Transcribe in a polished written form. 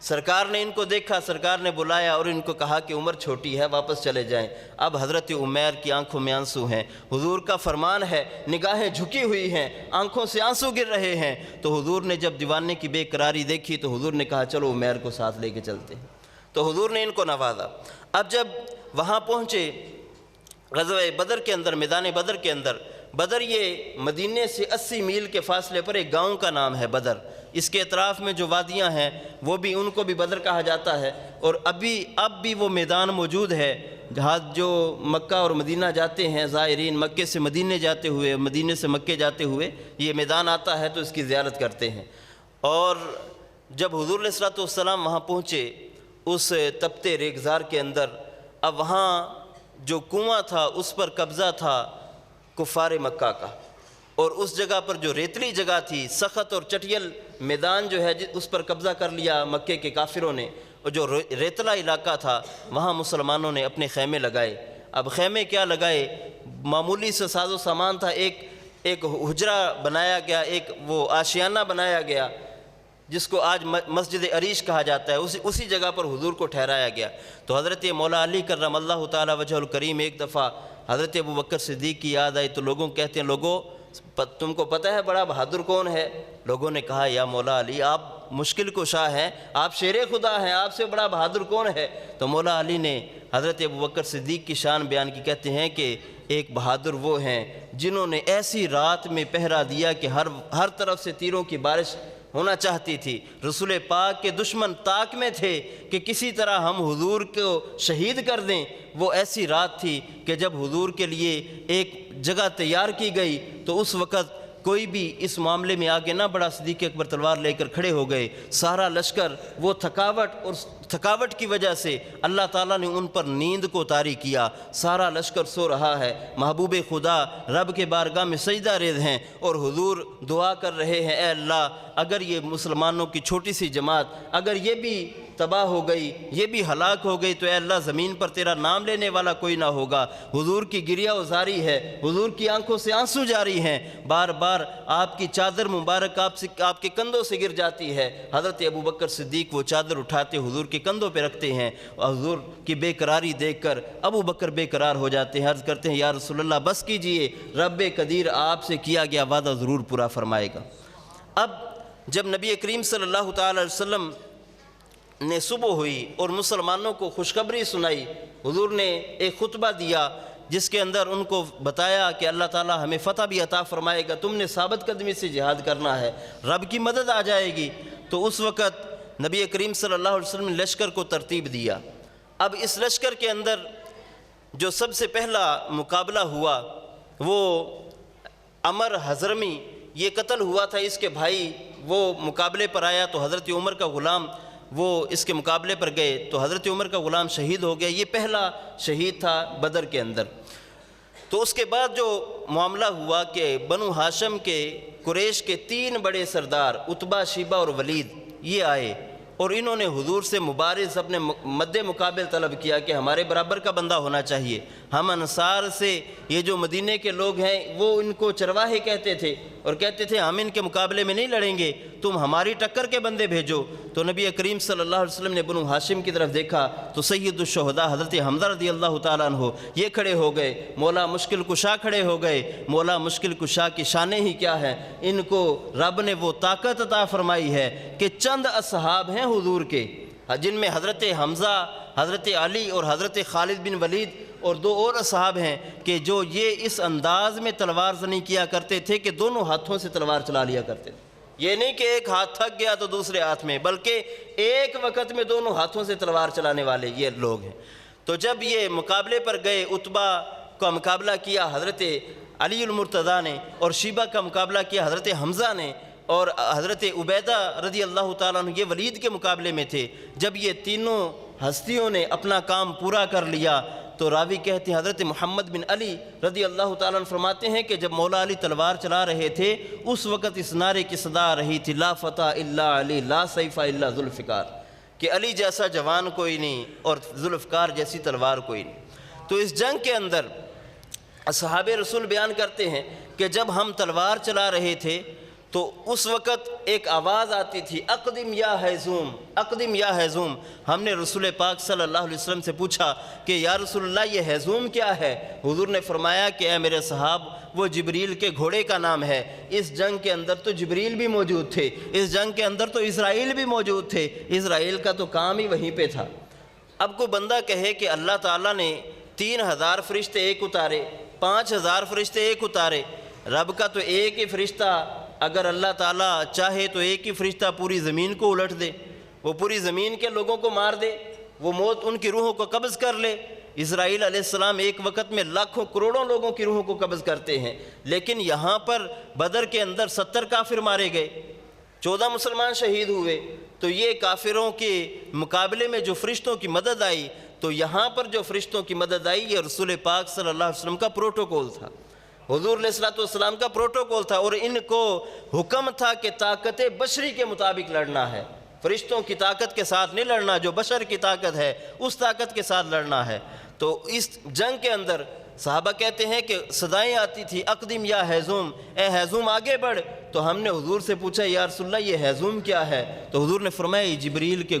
سرکار نے ان کو دیکھا، سرکار نے بلایا اور ان کو کہا کہ عمر چھوٹی ہے، واپس چلے جائیں۔ اب حضرت عمیر کی آنکھوں میں آنسو ہیں، حضور کا فرمان ہے، نگاہیں جھکی ہوئی ہیں، آنکھوں سے آنسو گر رہے ہیں۔ تو حضور نے جب دیوانے کی بے قراری دیکھی تو حضور نے کہا چلو عمیر کو ساتھ لے کے چلتے ہیں۔ تو حضور نے ان کو نوازا۔ اب جب وہاں پہنچے غزوہ بدر کے اندر، میدان بدر کے اندر، بدر یہ مدینے سے 80 میل کے فاصلے پر ایک گاؤں کا نام ہے بدر۔ اس کے اطراف میں جو وادیاں ہیں وہ بھی ان کو بھی بدر کہا جاتا ہے، اور اب بھی وہ میدان موجود ہے جہاں جو مکہ اور مدینہ جاتے ہیں زائرین، مکے سے مدینے جاتے ہوئے، مدینے سے مکے جاتے ہوئے یہ میدان آتا ہے تو اس کی زیارت کرتے ہیں۔ اور جب حضور علیہ الصلوۃ والسلام وہاں پہنچے اس تپتے ریگزار کے اندر، اب وہاں جو کنواں تھا اس پر قبضہ تھا کفار مکہ کا، اور اس جگہ پر جو ریتلی جگہ تھی، سخت اور چٹیل میدان جو ہے اس پر قبضہ کر لیا مکے کے کافروں نے، اور جو ریتلا علاقہ تھا وہاں مسلمانوں نے اپنے خیمے لگائے۔ اب خیمے کیا لگائے، معمولی سے ساز و سامان تھا، ایک حجرہ بنایا گیا، ایک وہ آشیانہ بنایا گیا جس کو آج مسجد عریش کہا جاتا ہے، اسی جگہ پر حضور کو ٹھہرایا گیا۔ تو حضرت مولا علی کرم اللہ تعالی وجہ الکریم ایک دفعہ حضرت ابوبکر صدیق کی یاد آئی تو لوگوں کہتے ہیں لوگوں تم کو پتہ ہے بڑا بہادر کون ہے؟ لوگوں نے کہا یا مولا علی آپ مشکل کشا ہیں، آپ شیر خدا ہیں، آپ سے بڑا بہادر کون ہے؟ تو مولا علی نے حضرت ابوبکر صدیق کی شان بیان کی، کہتے ہیں کہ ایک بہادر وہ ہیں جنہوں نے ایسی رات میں پہرا دیا کہ ہر طرف سے تیروں کی بارش ہونا چاہتی تھی، رسول پاک کے دشمن طاق میں تھے کہ کسی طرح ہم حضور کو شہید کر دیں۔ وہ ایسی رات تھی کہ جب حضور کے لیے ایک جگہ تیار کی گئی تو اس وقت کوئی بھی اس معاملے میں آگے نہ بڑھا، صدیق اکبر تلوار لے کر کھڑے ہو گئے۔ سارا لشکر وہ تھکاوٹ کی وجہ سے اللہ تعالیٰ نے ان پر نیند کو طاری کیا، سارا لشکر سو رہا ہے، محبوب خدا رب کے بارگاہ میں سجدہ ریز ہیں اور حضور دعا کر رہے ہیں اے اللہ اگر یہ مسلمانوں کی چھوٹی سی جماعت اگر یہ بھی تباہ ہو گئی، یہ بھی ہلاک ہو گئی تو اے اللہ زمین پر تیرا نام لینے والا کوئی نہ ہوگا۔ حضور کی گریہ ازاری ہے، حضور کی آنکھوں سے آنسو جاری ہیں، بار بار آپ کی چادر مبارک آپ کے کندھوں سے گر جاتی ہے۔ حضرت ابوبکر صدیق وہ چادر اٹھاتے حضور کے کندھوں پہ رکھتے ہیں، اور حضور کی بے قراری دیکھ کر ابوبکر بے قرار ہو جاتے ہیں، عرض کرتے ہیں یا رسول اللہ بس کیجئے، رب قدیر آپ سے کیا گیا وعدہ ضرور پورا فرمائے گا۔ اب جب نبی کریم صلی اللہ تعالی علیہ وسلم نے صبح ہوئی اور مسلمانوں کو خوشخبری سنائی، حضور نے ایک خطبہ دیا جس کے اندر ان کو بتایا کہ اللہ تعالیٰ ہمیں فتح بھی عطا فرمائے گا، تم نے ثابت قدمی سے جہاد کرنا ہے، رب کی مدد آ جائے گی۔ تو اس وقت نبی کریم صلی اللہ علیہ وسلم نے لشکر کو ترتیب دیا۔ اب اس لشکر کے اندر جو سب سے پہلا مقابلہ ہوا وہ عمر حضرمی، یہ قتل ہوا تھا، اس کے بھائی وہ مقابلے پر آیا تو حضرت عمر کا غلام وہ اس کے مقابلے پر گئے تو حضرت عمر کا غلام شہید ہو گیا، یہ پہلا شہید تھا بدر کے اندر۔ تو اس کے بعد جو معاملہ ہوا کہ بنو ہاشم کے قریش کے 3 بڑے سردار عتبہ، شیبہ اور ولید یہ آئے اور انہوں نے حضور سے مبارز اپنے مد مقابل طلب کیا کہ ہمارے برابر کا بندہ ہونا چاہیے۔ ہم انصار سے یہ جو مدینے کے لوگ ہیں وہ ان کو چرواہے کہتے تھے اور کہتے تھے ہم ان کے مقابلے میں نہیں لڑیں گے، تم ہماری ٹکر کے بندے بھیجو۔ تو نبی کریم صلی اللہ علیہ وسلم نے بنو ہاشم کی طرف دیکھا تو سید الشہداء حضرت حمزہ رضی اللہ تعالیٰ عنہ یہ کھڑے ہو گئے، مولا مشکل کشا کھڑے ہو گئے۔ مولا مشکل کشا کی شانیں ہی کیا ہیں، ان کو رب نے وہ طاقت عطا فرمائی ہے کہ چند اصحاب ہیں حضور کے جن میں حضرت حمزہ، حضرت علی اور حضرت خالد بن ولید اور 2 اور اصحاب ہیں کہ جو یہ اس انداز میں تلوار زنی کیا کرتے تھے کہ دونوں ہاتھوں سے تلوار چلا لیا کرتے تھے۔ یہ نہیں کہ ایک ہاتھ تھک گیا تو دوسرے ہاتھ میں، بلکہ ایک وقت میں دونوں ہاتھوں سے تلوار چلانے والے یہ لوگ ہیں۔ تو جب یہ مقابلے پر گئے، عتبہ کا مقابلہ کیا حضرت علی المرتضیٰ نے اور شیبہ کا مقابلہ کیا حضرت حمزہ نے اور حضرت عبیدہ رضی اللہ تعالیٰ عنہ یہ ولید کے مقابلے میں تھے۔ جب یہ تینوں ہستیوں نے اپنا کام پورا کر لیا تو راوی کہتے ہیں حضرت محمد بن علی رضی اللہ تعالیٰ عنہ فرماتے ہیں کہ جب مولا علی تلوار چلا رہے تھے اس وقت اس نعرے کی صدا آ رہی تھی لا فتح الا علی لا سیف الا ذوالفقار، کہ علی جیسا جوان کوئی نہیں اور ذوالفقار جیسی تلوار کوئی نہیں۔ تو اس جنگ کے اندر اصحاب رسول بیان کرتے ہیں کہ جب ہم تلوار چلا رہے تھے تو اس وقت ایک آواز آتی تھی، اقدم یا حیزوم، اقدم یا حیزوم۔ ہم نے رسول پاک صلی اللہ علیہ وسلم سے پوچھا کہ یا رسول اللہ یہ حیزوم کیا ہے؟ حضور نے فرمایا کہ اے میرے صحاب، وہ جبریل کے گھوڑے کا نام ہے۔ اس جنگ کے اندر تو جبریل بھی موجود تھے، اس جنگ کے اندر تو اسرائیل بھی موجود تھے، اسرائیل کا تو کام ہی وہیں پہ تھا۔ اب کوئی بندہ کہے کہ اللہ تعالیٰ نے 3000 فرشتے ایک اتارے، 5000 فرشتے ایک اتارے، رب کا تو ایک ہی فرشتہ، اگر اللہ تعالیٰ چاہے تو ایک ہی فرشتہ پوری زمین کو الٹ دے، وہ پوری زمین کے لوگوں کو مار دے، وہ موت ان کی روحوں کو قبض کر لے۔ اسرائیل علیہ السلام ایک وقت میں لاکھوں کروڑوں لوگوں کی روحوں کو قبض کرتے ہیں، لیکن یہاں پر بدر کے اندر 70 کافر مارے گئے، 14 مسلمان شہید ہوئے۔ تو یہ کافروں کے مقابلے میں جو فرشتوں کی مدد آئی، تو یہاں پر جو فرشتوں کی مدد آئی یہ رسول پاک صلی اللہ علیہ وسلم کا پروٹوکول تھا، حضور علیہ السلام کا پروٹوکول تھا، اور ان کو حکم تھا کہ طاقت بشری کے مطابق لڑنا ہے، فرشتوں کی طاقت کے ساتھ نہیں لڑنا، جو بشر کی طاقت ہے اس طاقت کے ساتھ لڑنا ہے۔ تو اس جنگ کے اندر صحابہ کہتے ہیں کہ صدائیں آتی تھی، اقدم یا حیزوم، اے حیزوم آگے بڑھ۔ تو ہم نے حضور سے پوچھا یا رسول اللہ یہ حیزوم کیا ہے؟ تو حضور نے فرمایا یہ جبریل کے